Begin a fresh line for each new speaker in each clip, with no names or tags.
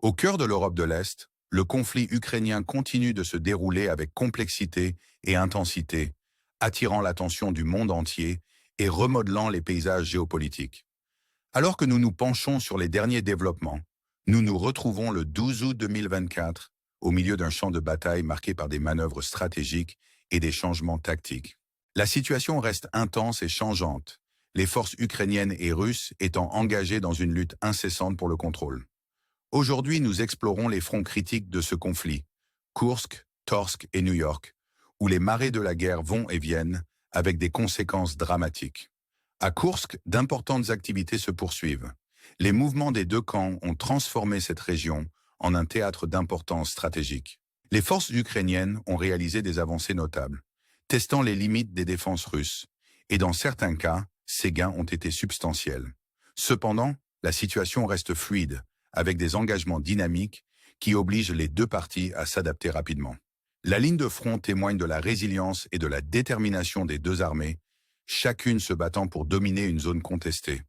Au cœur de l'Europe de l'Est, le conflit ukrainien continue de se dérouler avec complexité et intensité, attirant l'attention du monde entier et remodelant les paysages géopolitiques. Alors que nous nous penchons sur les derniers développements, nous nous retrouvons le 12 août 2024 au milieu d'un champ de bataille marqué par des manœuvres stratégiques et des changements tactiques. La situation reste intense et changeante, les forces ukrainiennes et russes étant engagées dans une lutte incessante pour le contrôle. Aujourd'hui, nous explorons les fronts critiques de ce conflit, Koursk, Torsk et New York, où les marées de la guerre vont et viennent avec des conséquences dramatiques. À Koursk, d'importantes activités se poursuivent. Les mouvements des deux camps ont transformé cette région en un théâtre d'importance stratégique. Les forces ukrainiennes ont réalisé des avancées notables, testant les limites des défenses russes, et dans certains cas, ces gains ont été substantiels. Cependant, la situation reste fluide, avec des engagements dynamiques qui obligent les deux parties à s'adapter rapidement. La ligne de front témoigne de la résilience et de la détermination des deux armées, chacune se battant pour dominer une zone contestée.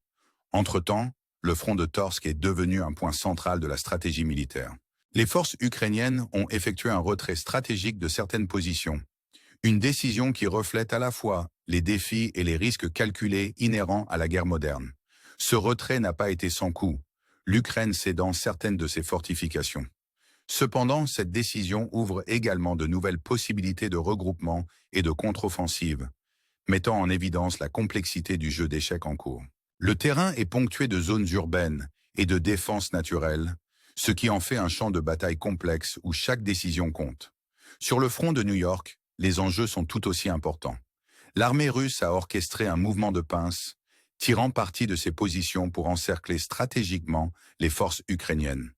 Entre-temps, le front de Torsk est devenu un point central de la stratégie militaire. Les forces ukrainiennes ont effectué un retrait stratégique de certaines positions, une décision qui reflète à la fois les défis et les risques calculés inhérents à la guerre moderne. Ce retrait n'a pas été sans coût, l'Ukraine cédant certaines de ses fortifications. Cependant, cette décision ouvre également de nouvelles possibilités de regroupement et de contre-offensive, mettant en évidence la complexité du jeu d'échecs en cours. Le terrain est ponctué de zones urbaines et de défenses naturelles, ce qui en fait un champ de bataille complexe où chaque décision compte. Sur le front de New York, les enjeux sont tout aussi importants. L'armée russe a orchestré un mouvement de pince, tirant parti de ses positions pour encercler stratégiquement les forces ukrainiennes.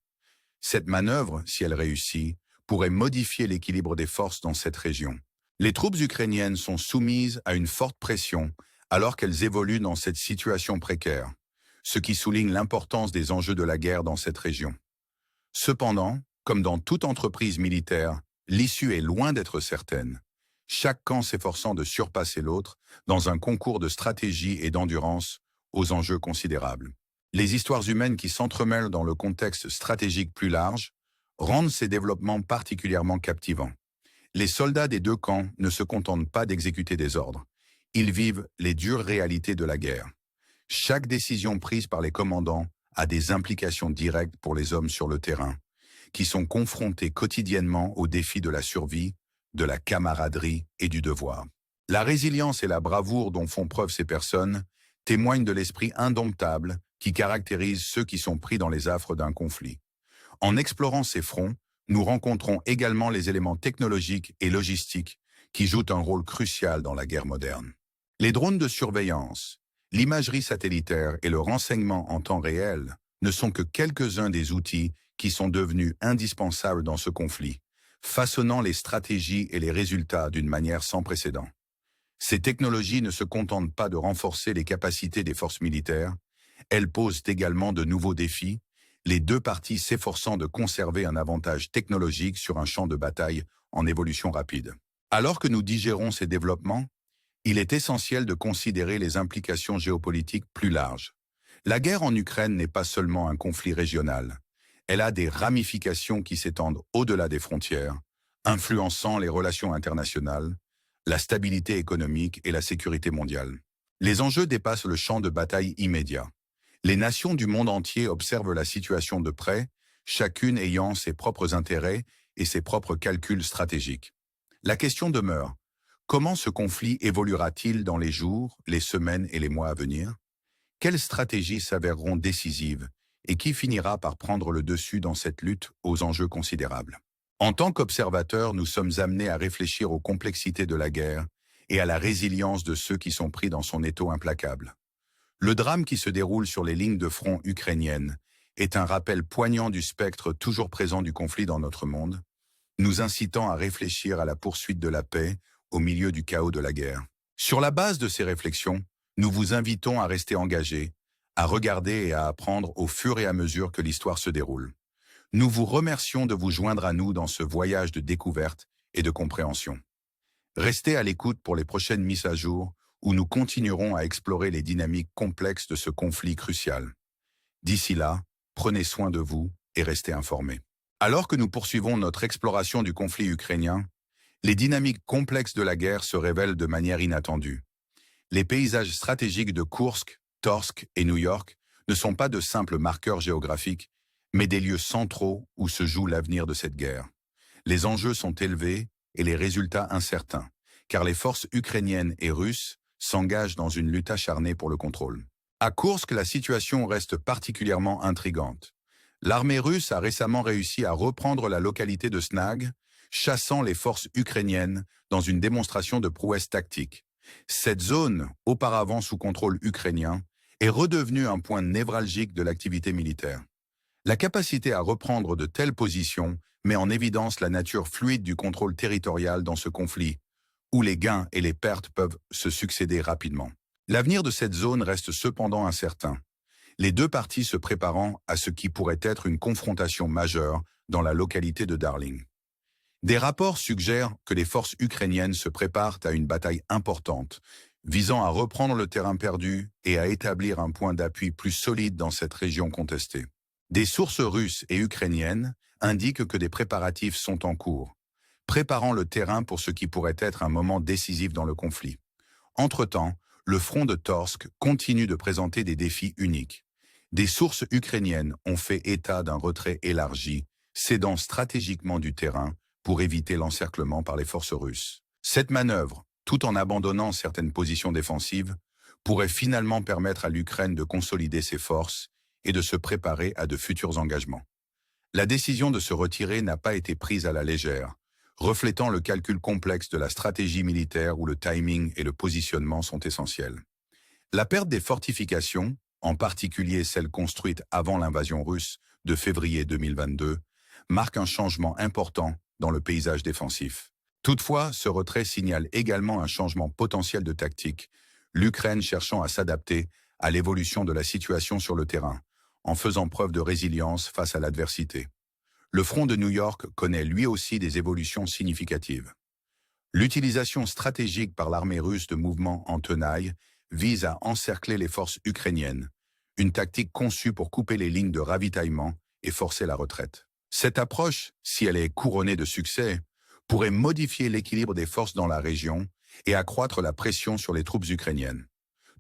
Cette manœuvre, si elle réussit, pourrait modifier l'équilibre des forces dans cette région. Les troupes ukrainiennes sont soumises à une forte pression alors qu'elles évoluent dans cette situation précaire, ce qui souligne l'importance des enjeux de la guerre dans cette région. Cependant, comme dans toute entreprise militaire, l'issue est loin d'être certaine, chaque camp s'efforçant de surpasser l'autre dans un concours de stratégie et d'endurance aux enjeux considérables. Les histoires humaines qui s'entremêlent dans le contexte stratégique plus large rendent ces développements particulièrement captivants. Les soldats des deux camps ne se contentent pas d'exécuter des ordres. Ils vivent les dures réalités de la guerre. Chaque décision prise par les commandants a des implications directes pour les hommes sur le terrain, qui sont confrontés quotidiennement aux défis de la survie, de la camaraderie et du devoir. La résilience et la bravoure dont font preuve ces personnes témoignent de l'esprit indomptable qui caractérise ceux qui sont pris dans les affres d'un conflit. En explorant ces fronts, nous rencontrons également les éléments technologiques et logistiques qui jouent un rôle crucial dans la guerre moderne. Les drones de surveillance, l'imagerie satellitaire et le renseignement en temps réel ne sont que quelques-uns des outils qui sont devenus indispensables dans ce conflit, façonnant les stratégies et les résultats d'une manière sans précédent. Ces technologies ne se contentent pas de renforcer les capacités des forces militaires, elles posent également de nouveaux défis, les deux parties s'efforçant de conserver un avantage technologique sur un champ de bataille en évolution rapide. Alors que nous digérons ces développements, il est essentiel de considérer les implications géopolitiques plus larges. La guerre en Ukraine n'est pas seulement un conflit régional. Elle a des ramifications qui s'étendent au-delà des frontières, influençant les relations internationales, la stabilité économique et la sécurité mondiale. Les enjeux dépassent le champ de bataille immédiat. Les nations du monde entier observent la situation de près, chacune ayant ses propres intérêts et ses propres calculs stratégiques. La question demeure, comment ce conflit évoluera-t-il dans les jours, les semaines et les mois à venir? Quelles stratégies s'avéreront décisives et qui finira par prendre le dessus dans cette lutte aux enjeux considérables? En tant qu'observateurs, nous sommes amenés à réfléchir aux complexités de la guerre et à la résilience de ceux qui sont pris dans son étau implacable. Le drame qui se déroule sur les lignes de front ukrainiennes est un rappel poignant du spectre toujours présent du conflit dans notre monde, nous incitant à réfléchir à la poursuite de la paix au milieu du chaos de la guerre. Sur la base de ces réflexions, nous vous invitons à rester engagés, à regarder et à apprendre au fur et à mesure que l'histoire se déroule. Nous vous remercions de vous joindre à nous dans ce voyage de découverte et de compréhension. Restez à l'écoute pour les prochaines mises à jour où nous continuerons à explorer les dynamiques complexes de ce conflit crucial. D'ici là, prenez soin de vous et rester informés. Alors que nous poursuivons notre exploration du conflit ukrainien, les dynamiques complexes de la guerre se révèlent de manière inattendue. Les paysages stratégiques de Koursk, Torsk et New York ne sont pas de simples marqueurs géographiques, mais des lieux centraux où se joue l'avenir de cette guerre. Les enjeux sont élevés et les résultats incertains, car les forces ukrainiennes et russes s'engagent dans une lutte acharnée pour le contrôle. À Koursk, la situation reste particulièrement intrigante. L'armée russe a récemment réussi à reprendre la localité de Snag, chassant les forces ukrainiennes dans une démonstration de prouesse tactique. Cette zone, auparavant sous contrôle ukrainien, est redevenue un point névralgique de l'activité militaire. La capacité à reprendre de telles positions met en évidence la nature fluide du contrôle territorial dans ce conflit, où les gains et les pertes peuvent se succéder rapidement. L'avenir de cette zone reste cependant incertain, les deux parties se préparant à ce qui pourrait être une confrontation majeure dans la localité de Darling. Des rapports suggèrent que les forces ukrainiennes se préparent à une bataille importante, visant à reprendre le terrain perdu et à établir un point d'appui plus solide dans cette région contestée. Des sources russes et ukrainiennes indiquent que des préparatifs sont en cours, préparant le terrain pour ce qui pourrait être un moment décisif dans le conflit. Entre-temps, le front de Torsk continue de présenter des défis uniques. Des sources ukrainiennes ont fait état d'un retrait élargi, cédant stratégiquement du terrain pour éviter l'encerclement par les forces russes. Cette manœuvre, tout en abandonnant certaines positions défensives, pourrait finalement permettre à l'Ukraine de consolider ses forces et de se préparer à de futurs engagements. La décision de se retirer n'a pas été prise à la légère, reflétant le calcul complexe de la stratégie militaire où le timing et le positionnement sont essentiels. La perte des fortifications, en particulier celles construites avant l'invasion russe de février 2022, marque un changement important dans le paysage défensif. Toutefois, ce retrait signale également un changement potentiel de tactique, l'Ukraine cherchant à s'adapter à l'évolution de la situation sur le terrain, en faisant preuve de résilience face à l'adversité. Le front de New York connaît lui aussi des évolutions significatives. L'utilisation stratégique par l'armée russe de mouvements en tenaille vise à encercler les forces ukrainiennes, une tactique conçue pour couper les lignes de ravitaillement et forcer la retraite. Cette approche, si elle est couronnée de succès, pourrait modifier l'équilibre des forces dans la région et accroître la pression sur les troupes ukrainiennes.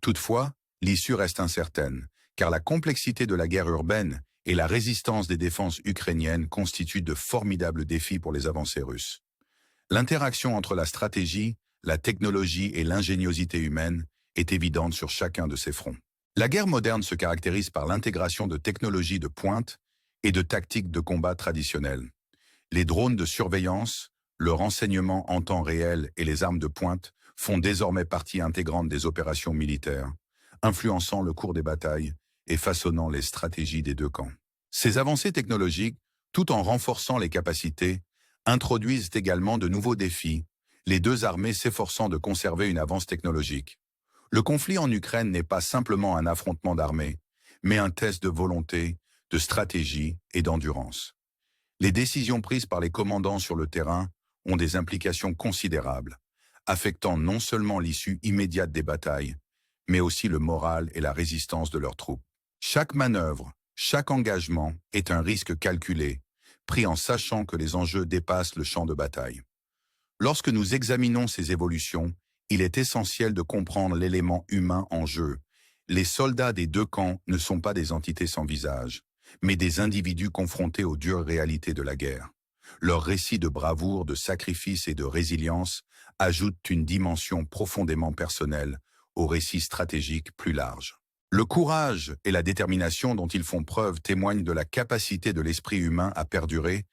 Toutefois, l'issue reste incertaine, car la complexité de la guerre urbaine et la résistance des défenses ukrainiennes constituent de formidables défis pour les avancées russes. L'interaction entre la stratégie, la technologie et l'ingéniosité humaine est évidente sur chacun de ces fronts. La guerre moderne se caractérise par l'intégration de technologies de pointe et de tactiques de combat traditionnelles. Les drones de surveillance, le renseignement en temps réel et les armes de pointe font désormais partie intégrante des opérations militaires, influençant le cours des batailles et façonnant les stratégies des deux camps. Ces avancées technologiques, tout en renforçant les capacités, introduisent également de nouveaux défis, les deux armées s'efforçant de conserver une avance technologique. Le conflit en Ukraine n'est pas simplement un affrontement d'armées, mais un test de volonté, de stratégie et d'endurance. Les décisions prises par les commandants sur le terrain ont des implications considérables, affectant non seulement l'issue immédiate des batailles, mais aussi le moral et la résistance de leurs troupes. Chaque manœuvre, chaque engagement est un risque calculé, pris en sachant que les enjeux dépassent le champ de bataille. Lorsque nous examinons ces évolutions, il est essentiel de comprendre l'élément humain en jeu. Les soldats des deux camps ne sont pas des entités sans visage, mais des individus confrontés aux dures réalités de la guerre. Leurs récits de bravoure, de sacrifice et de résilience ajoutent une dimension profondément personnelle au récit stratégique plus large. Le courage et la détermination dont ils font preuve témoignent de la capacité de l'esprit humain à perdurer,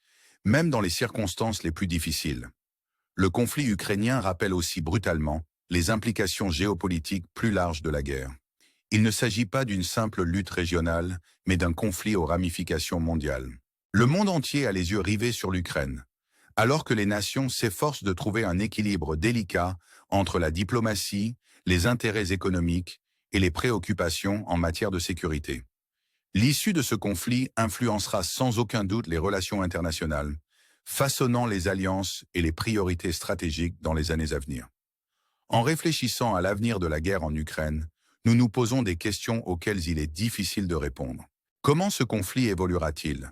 même dans les circonstances les plus difficiles. Le conflit ukrainien rappelle aussi brutalement les implications géopolitiques plus larges de la guerre. Il ne s'agit pas d'une simple lutte régionale, mais d'un conflit aux ramifications mondiales. Le monde entier a les yeux rivés sur l'Ukraine, alors que les nations s'efforcent de trouver un équilibre délicat entre la diplomatie, les intérêts économiques et les préoccupations en matière de sécurité. L'issue de ce conflit influencera sans aucun doute les relations internationales, façonnant les alliances et les priorités stratégiques dans les années à venir. En réfléchissant à l'avenir de la guerre en Ukraine, nous nous posons des questions auxquelles il est difficile de répondre. Comment ce conflit évoluera-t-il?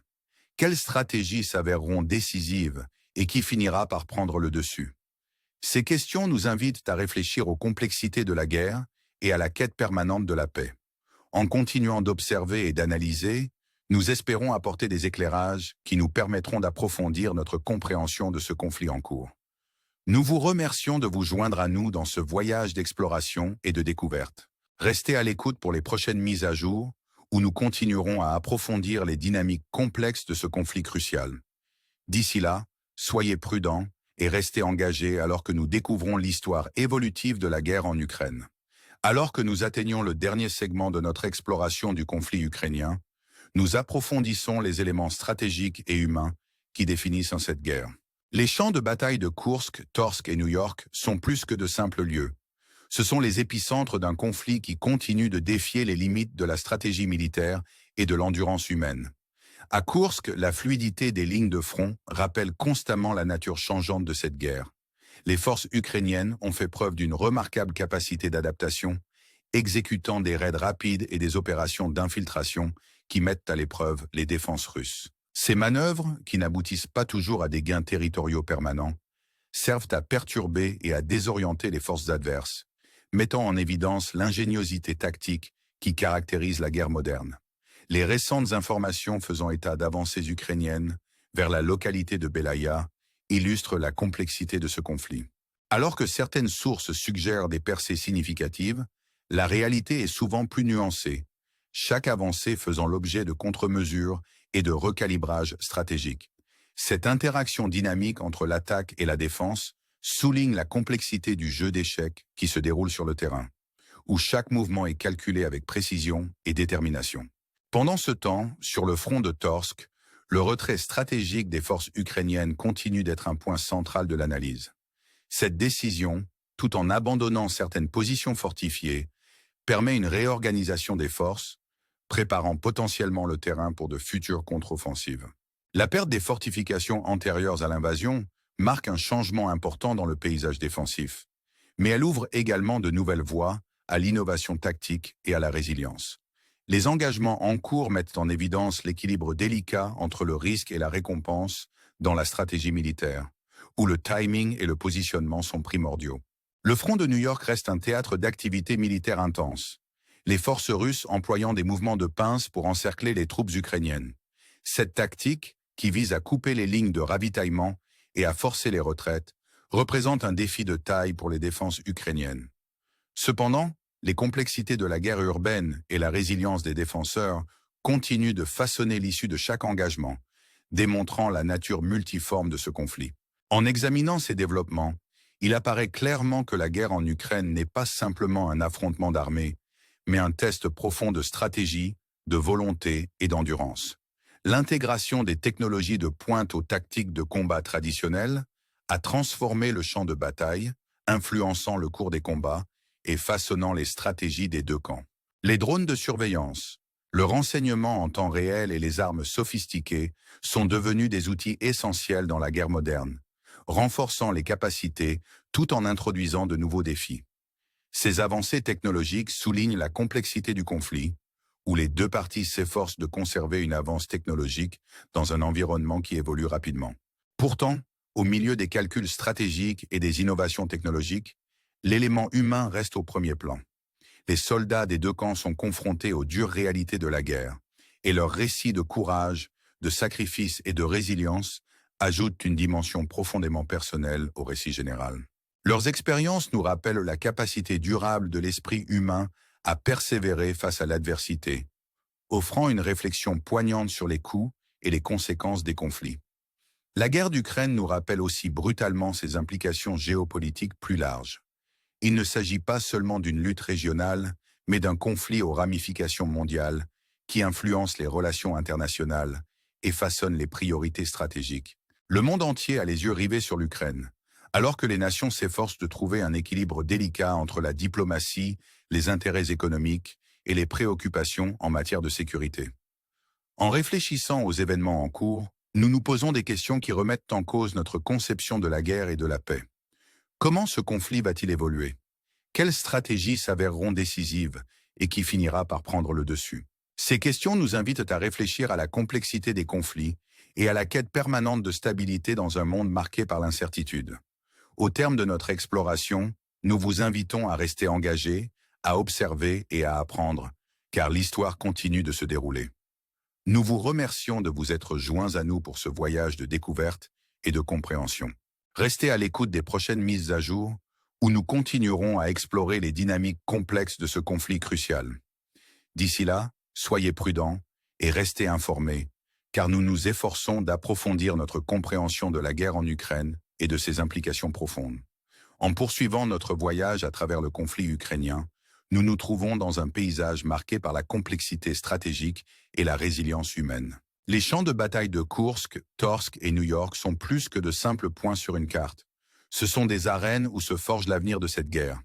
Quelles stratégies s'avéreront décisives et qui finira par prendre le dessus? Ces questions nous invitent à réfléchir aux complexités de la guerre et à la quête permanente de la paix. En continuant d'observer et d'analyser, nous espérons apporter des éclairages qui nous permettront d'approfondir notre compréhension de ce conflit en cours. Nous vous remercions de vous joindre à nous dans ce voyage d'exploration et de découverte. Restez à l'écoute pour les prochaines mises à jour, où nous continuerons à approfondir les dynamiques complexes de ce conflit crucial. D'ici là, soyez prudents et restez engagés alors que nous découvrons l'histoire évolutive de la guerre en Ukraine. Alors que nous atteignons le dernier segment de notre exploration du conflit ukrainien, nous approfondissons les éléments stratégiques et humains qui définissent cette guerre. Les champs de bataille de Koursk, Torsk et New York sont plus que de simples lieux. Ce sont les épicentres d'un conflit qui continue de défier les limites de la stratégie militaire et de l'endurance humaine. À Koursk, la fluidité des lignes de front rappelle constamment la nature changeante de cette guerre. Les forces ukrainiennes ont fait preuve d'une remarquable capacité d'adaptation, exécutant des raids rapides et des opérations d'infiltration qui mettent à l'épreuve les défenses russes. Ces manœuvres, qui n'aboutissent pas toujours à des gains territoriaux permanents, servent à perturber et à désorienter les forces adverses, mettant en évidence l'ingéniosité tactique qui caractérise la guerre moderne. Les récentes informations faisant état d'avancées ukrainiennes vers la localité de Belaya illustrent la complexité de ce conflit. Alors que certaines sources suggèrent des percées significatives, la réalité est souvent plus nuancée, chaque avancée faisant l'objet de contre-mesures et de recalibrage stratégique. Cette interaction dynamique entre l'attaque et la défense souligne la complexité du jeu d'échecs qui se déroule sur le terrain, où chaque mouvement est calculé avec précision et détermination. Pendant ce temps, sur le front de Torsk, le retrait stratégique des forces ukrainiennes continue d'être un point central de l'analyse. Cette décision, tout en abandonnant certaines positions fortifiées, permet une réorganisation des forces, préparant potentiellement le terrain pour de futures contre-offensives. La perte des fortifications antérieures à l'invasion marque un changement important dans le paysage défensif, mais elle ouvre également de nouvelles voies à l'innovation tactique et à la résilience. Les engagements en cours mettent en évidence l'équilibre délicat entre le risque et la récompense dans la stratégie militaire, où le timing et le positionnement sont primordiaux. Le front de New York reste un théâtre d'activités militaires intenses, les forces russes employant des mouvements de pince pour encercler les troupes ukrainiennes. Cette tactique, qui vise à couper les lignes de ravitaillement et à forcer les retraites, représente un défi de taille pour les défenses ukrainiennes. Cependant, les complexités de la guerre urbaine et la résilience des défenseurs continuent de façonner l'issue de chaque engagement, démontrant la nature multiforme de ce conflit. En examinant ces développements, il apparaît clairement que la guerre en Ukraine n'est pas simplement un affrontement d'armées, mais un test profond de stratégie, de volonté et d'endurance. L'intégration des technologies de pointe aux tactiques de combat traditionnelles a transformé le champ de bataille, influençant le cours des combats et façonnant les stratégies des deux camps. Les drones de surveillance, le renseignement en temps réel et les armes sophistiquées sont devenus des outils essentiels dans la guerre moderne, renforçant les capacités tout en introduisant de nouveaux défis. Ces avancées technologiques soulignent la complexité du conflit, où les deux parties s'efforcent de conserver une avance technologique dans un environnement qui évolue rapidement. Pourtant, au milieu des calculs stratégiques et des innovations technologiques, l'élément humain reste au premier plan. Les soldats des deux camps sont confrontés aux dures réalités de la guerre, et leurs récits de courage, de sacrifice et de résilience ajoutent une dimension profondément personnelle au récit général. Leurs expériences nous rappellent la capacité durable de l'esprit humain à persévérer face à l'adversité, offrant une réflexion poignante sur les coûts et les conséquences des conflits. La guerre d'Ukraine nous rappelle aussi brutalement ses implications géopolitiques plus larges. Il ne s'agit pas seulement d'une lutte régionale, mais d'un conflit aux ramifications mondiales qui influence les relations internationales et façonne les priorités stratégiques. Le monde entier a les yeux rivés sur l'Ukraine, alors que les nations s'efforcent de trouver un équilibre délicat entre la diplomatie, les intérêts économiques et les préoccupations en matière de sécurité. En réfléchissant aux événements en cours, nous nous posons des questions qui remettent en cause notre conception de la guerre et de la paix. Comment ce conflit va-t-il évoluer? Quelles stratégies s'avéreront décisives et qui finira par prendre le dessus? Ces questions nous invitent à réfléchir à la complexité des conflits et à la quête permanente de stabilité dans un monde marqué par l'incertitude. Au terme de notre exploration, nous vous invitons à rester engagés, à observer et à apprendre, car l'histoire continue de se dérouler. Nous vous remercions de vous être joints à nous pour ce voyage de découverte et de compréhension. Restez à l'écoute des prochaines mises à jour, où nous continuerons à explorer les dynamiques complexes de ce conflit crucial. D'ici là, soyez prudents et restez informés, car nous nous efforçons d'approfondir notre compréhension de la guerre en Ukraine et de ses implications profondes. En poursuivant notre voyage à travers le conflit ukrainien, nous nous trouvons dans un paysage marqué par la complexité stratégique et la résilience humaine. Les champs de bataille de Koursk, Torsk et New York sont plus que de simples points sur une carte. Ce sont des arènes où se forge l'avenir de cette guerre.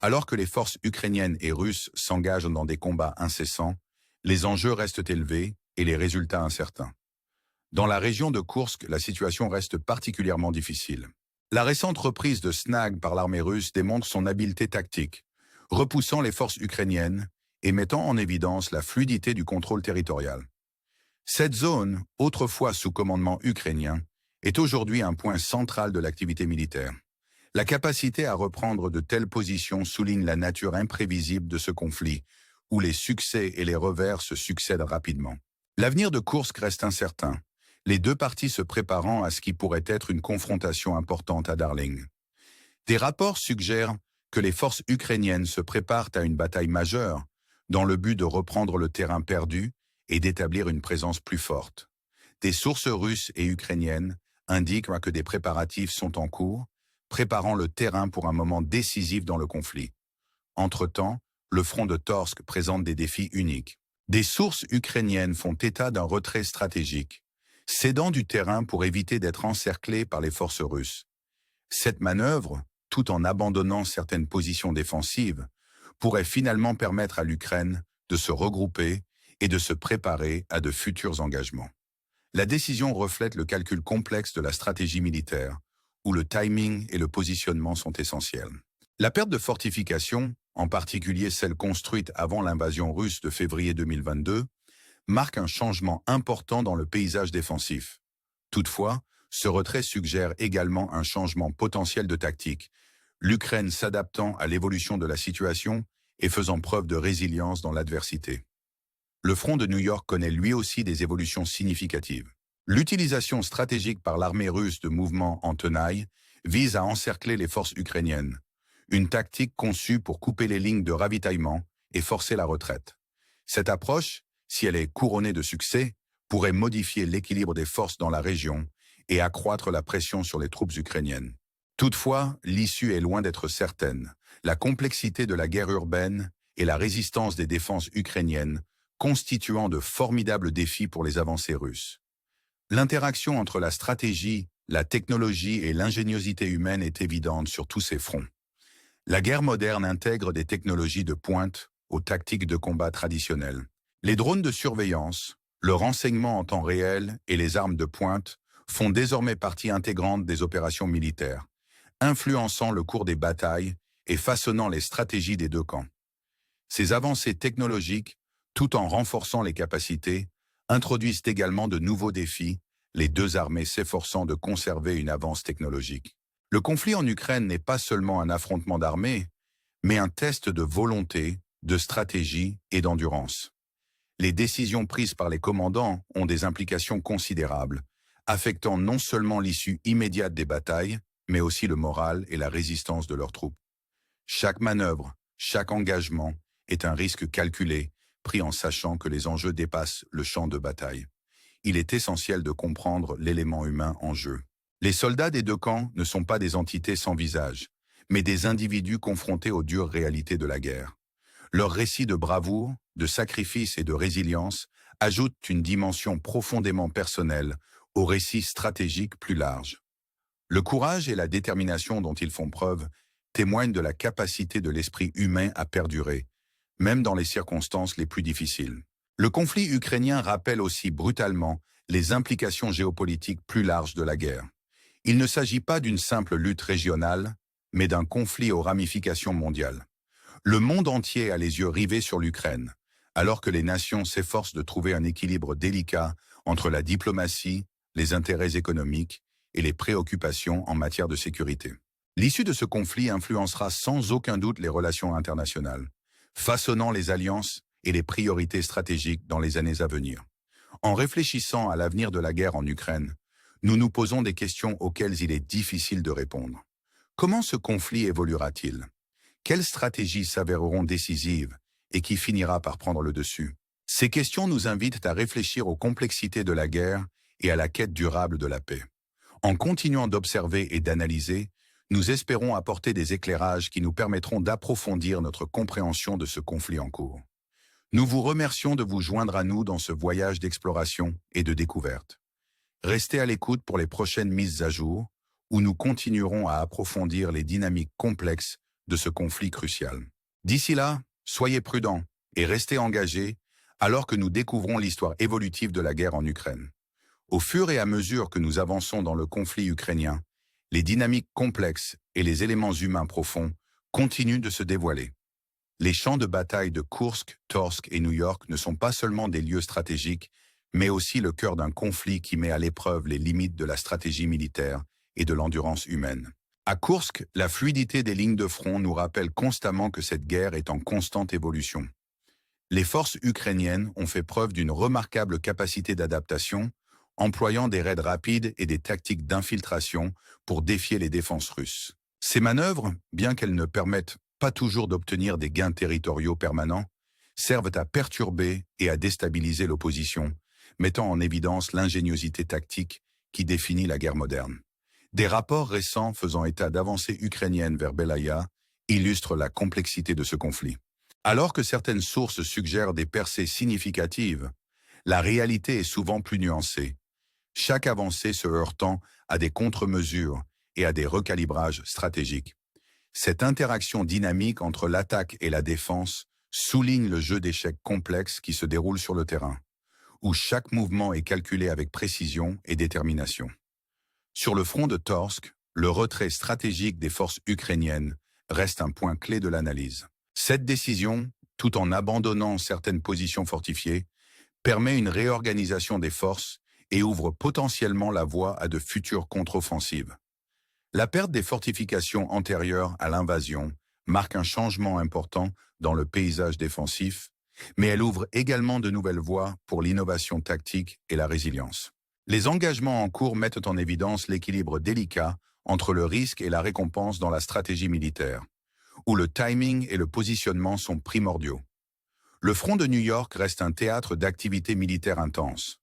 Alors que les forces ukrainiennes et russes s'engagent dans des combats incessants, les enjeux restent élevés et les résultats incertains. Dans la région de Koursk, la situation reste particulièrement difficile. La récente reprise de Snag par l'armée russe démontre son habileté tactique, repoussant les forces ukrainiennes et mettant en évidence la fluidité du contrôle territorial. Cette zone, autrefois sous commandement ukrainien, est aujourd'hui un point central de l'activité militaire. La capacité à reprendre de telles positions souligne la nature imprévisible de ce conflit, où les succès et les revers se succèdent rapidement. L'avenir de Koursk reste incertain, les deux parties se préparant à ce qui pourrait être une confrontation importante à Darling. Des rapports suggèrent que les forces ukrainiennes se préparent à une bataille majeure, dans le but de reprendre le terrain perdu et d'établir une présence plus forte. Des sources russes et ukrainiennes indiquent que des préparatifs sont en cours, préparant le terrain pour un moment décisif dans le conflit. Entre-temps, le front de Torsk présente des défis uniques. Des sources ukrainiennes font état d'un retrait stratégique, cédant du terrain pour éviter d'être encerclés par les forces russes. Cette manœuvre, tout en abandonnant certaines positions défensives, pourrait finalement permettre à l'Ukraine de se regrouper et de se préparer à de futurs engagements. La décision reflète le calcul complexe de la stratégie militaire, où le timing et le positionnement sont essentiels. La perte de fortifications, en particulier celles construites avant l'invasion russe de février 2022, marque un changement important dans le paysage défensif. Toutefois, ce retrait suggère également un changement potentiel de tactique, l'Ukraine s'adaptant à l'évolution de la situation et faisant preuve de résilience dans l'adversité. Le front de New York connaît lui aussi des évolutions significatives. L'utilisation stratégique par l'armée russe de mouvements en tenaille vise à encercler les forces ukrainiennes, une tactique conçue pour couper les lignes de ravitaillement et forcer la retraite. Cette approche, si elle est couronnée de succès, pourrait modifier l'équilibre des forces dans la région et accroître la pression sur les troupes ukrainiennes. Toutefois, l'issue est loin d'être certaine. La complexité de la guerre urbaine et la résistance des défenses ukrainiennes constituant de formidables défis pour les avancées russes. L'interaction entre la stratégie, la technologie et l'ingéniosité humaine est évidente sur tous ces fronts. La guerre moderne intègre des technologies de pointe aux tactiques de combat traditionnelles. Les drones de surveillance, le renseignement en temps réel et les armes de pointe font désormais partie intégrante des opérations militaires, influençant le cours des batailles et façonnant les stratégies des deux camps. Ces avancées technologiques, tout en renforçant les capacités, introduisent également de nouveaux défis, les deux armées s'efforçant de conserver une avance technologique. Le conflit en Ukraine n'est pas seulement un affrontement d'armées, mais un test de volonté, de stratégie et d'endurance. Les décisions prises par les commandants ont des implications considérables, affectant non seulement l'issue immédiate des batailles, mais aussi le moral et la résistance de leurs troupes. Chaque manœuvre, chaque engagement est un risque calculé, pris en sachant que les enjeux dépassent le champ de bataille. Il est essentiel de comprendre l'élément humain en jeu. Les soldats des deux camps ne sont pas des entités sans visage, mais des individus confrontés aux dures réalités de la guerre. Leurs récits de bravoure, de sacrifice et de résilience ajoutent une dimension profondément personnelle au récit stratégique plus large. Le courage et la détermination dont ils font preuve témoignent de la capacité de l'esprit humain à perdurer, même dans les circonstances les plus difficiles. Le conflit ukrainien rappelle aussi brutalement les implications géopolitiques plus larges de la guerre. Il ne s'agit pas d'une simple lutte régionale, mais d'un conflit aux ramifications mondiales. Le monde entier a les yeux rivés sur l'Ukraine, alors que les nations s'efforcent de trouver un équilibre délicat entre la diplomatie, les intérêts économiques et les préoccupations en matière de sécurité. L'issue de ce conflit influencera sans aucun doute les relations internationales, façonnant les alliances et les priorités stratégiques dans les années à venir. En réfléchissant à l'avenir de la guerre en Ukraine, nous nous posons des questions auxquelles il est difficile de répondre. Comment ce conflit évoluera-t-il? Quelles stratégies s'avéreront décisives et qui finira par prendre le dessus? Ces questions nous invitent à réfléchir aux complexités de la guerre et à la quête durable de la paix. En continuant d'observer et d'analyser, nous espérons apporter des éclairages qui nous permettront d'approfondir notre compréhension de ce conflit en cours. Nous vous remercions de vous joindre à nous dans ce voyage d'exploration et de découverte. Restez à l'écoute pour les prochaines mises à jour, où nous continuerons à approfondir les dynamiques complexes de ce conflit crucial. D'ici là, soyez prudents et restez engagés alors que nous découvrons l'histoire évolutive de la guerre en Ukraine. Au fur et à mesure que nous avançons dans le conflit ukrainien, les dynamiques complexes et les éléments humains profonds continuent de se dévoiler. Les champs de bataille de Koursk, Torsk et New York ne sont pas seulement des lieux stratégiques, mais aussi le cœur d'un conflit qui met à l'épreuve les limites de la stratégie militaire et de l'endurance humaine. À Koursk, la fluidité des lignes de front nous rappelle constamment que cette guerre est en constante évolution. Les forces ukrainiennes ont fait preuve d'une remarquable capacité d'adaptation, employant des raids rapides et des tactiques d'infiltration pour défier les défenses russes. Ces manœuvres, bien qu'elles ne permettent pas toujours d'obtenir des gains territoriaux permanents, servent à perturber et à déstabiliser l'opposition, mettant en évidence l'ingéniosité tactique qui définit la guerre moderne. Des rapports récents faisant état d'avancées ukrainiennes vers Belaya illustrent la complexité de ce conflit. Alors que certaines sources suggèrent des percées significatives, la réalité est souvent plus nuancée, chaque avancée se heurtant à des contre-mesures et à des recalibrages stratégiques. Cette interaction dynamique entre l'attaque et la défense souligne le jeu d'échecs complexe qui se déroule sur le terrain, où chaque mouvement est calculé avec précision et détermination. Sur le front de Torsk, le retrait stratégique des forces ukrainiennes reste un point clé de l'analyse. Cette décision, tout en abandonnant certaines positions fortifiées, permet une réorganisation des forces et ouvre potentiellement la voie à de futures contre-offensives. La perte des fortifications antérieures à l'invasion marque un changement important dans le paysage défensif, mais elle ouvre également de nouvelles voies pour l'innovation tactique et la résilience. Les engagements en cours mettent en évidence l'équilibre délicat entre le risque et la récompense dans la stratégie militaire, où le timing et le positionnement sont primordiaux. Le front de New York reste un théâtre d'activités militaires intenses.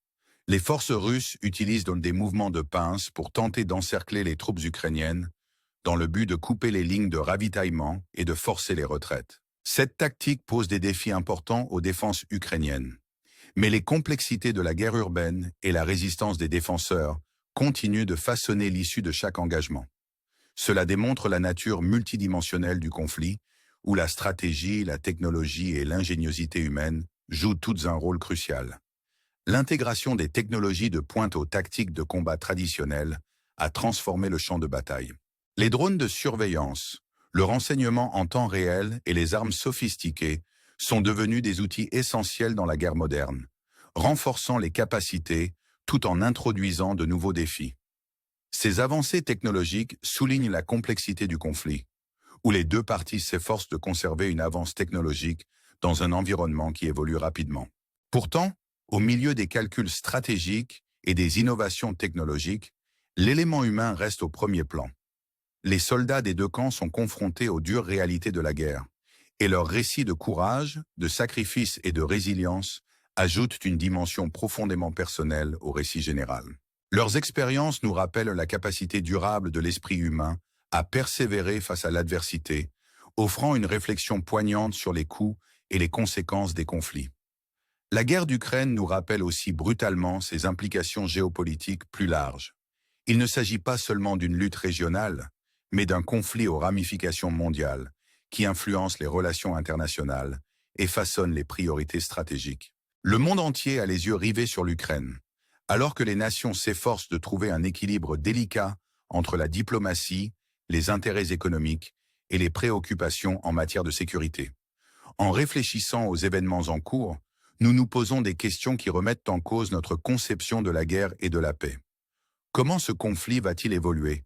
Les forces russes utilisent donc des mouvements de pince pour tenter d'encercler les troupes ukrainiennes, dans le but de couper les lignes de ravitaillement et de forcer les retraites. Cette tactique pose des défis importants aux défenses ukrainiennes. Mais les complexités de la guerre urbaine et la résistance des défenseurs continuent de façonner l'issue de chaque engagement. Cela démontre la nature multidimensionnelle du conflit, où la stratégie, la technologie et l'ingéniosité humaine jouent toutes un rôle crucial. L'intégration des technologies de pointe aux tactiques de combat traditionnelles a transformé le champ de bataille. Les drones de surveillance, le renseignement en temps réel et les armes sophistiquées sont devenus des outils essentiels dans la guerre moderne, renforçant les capacités tout en introduisant de nouveaux défis. Ces avancées technologiques soulignent la complexité du conflit, où les deux parties s'efforcent de conserver une avance technologique dans un environnement qui évolue rapidement. Pourtant, au milieu des calculs stratégiques et des innovations technologiques, l'élément humain reste au premier plan. Les soldats des deux camps sont confrontés aux dures réalités de la guerre, et leurs récits de courage, de sacrifice et de résilience ajoutent une dimension profondément personnelle au récit général. Leurs expériences nous rappellent la capacité durable de l'esprit humain à persévérer face à l'adversité, offrant une réflexion poignante sur les coûts et les conséquences des conflits. La guerre d'Ukraine nous rappelle aussi brutalement ses implications géopolitiques plus larges. Il ne s'agit pas seulement d'une lutte régionale, mais d'un conflit aux ramifications mondiales qui influence les relations internationales et façonne les priorités stratégiques. Le monde entier a les yeux rivés sur l'Ukraine, alors que les nations s'efforcent de trouver un équilibre délicat entre la diplomatie, les intérêts économiques et les préoccupations en matière de sécurité. En réfléchissant aux événements en cours, nous nous posons des questions qui remettent en cause notre conception de la guerre et de la paix. Comment ce conflit va-t-il évoluer?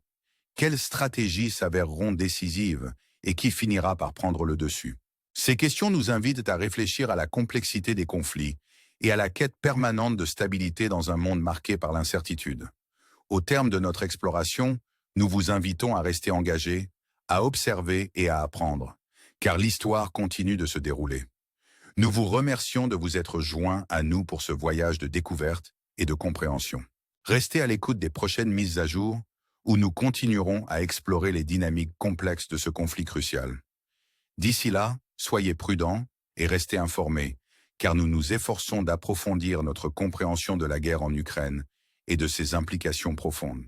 Quelles stratégies s'avéreront décisives et qui finira par prendre le dessus? Ces questions nous invitent à réfléchir à la complexité des conflits et à la quête permanente de stabilité dans un monde marqué par l'incertitude. Au terme de notre exploration, nous vous invitons à rester engagés, à observer et à apprendre, car l'histoire continue de se dérouler. Nous vous remercions de vous être joints à nous pour ce voyage de découverte et de compréhension. Restez à l'écoute des prochaines mises à jour, où nous continuerons à explorer les dynamiques complexes de ce conflit crucial. D'ici là, soyez prudents et restez informés, car nous nous efforçons d'approfondir notre compréhension de la guerre en Ukraine et de ses implications profondes.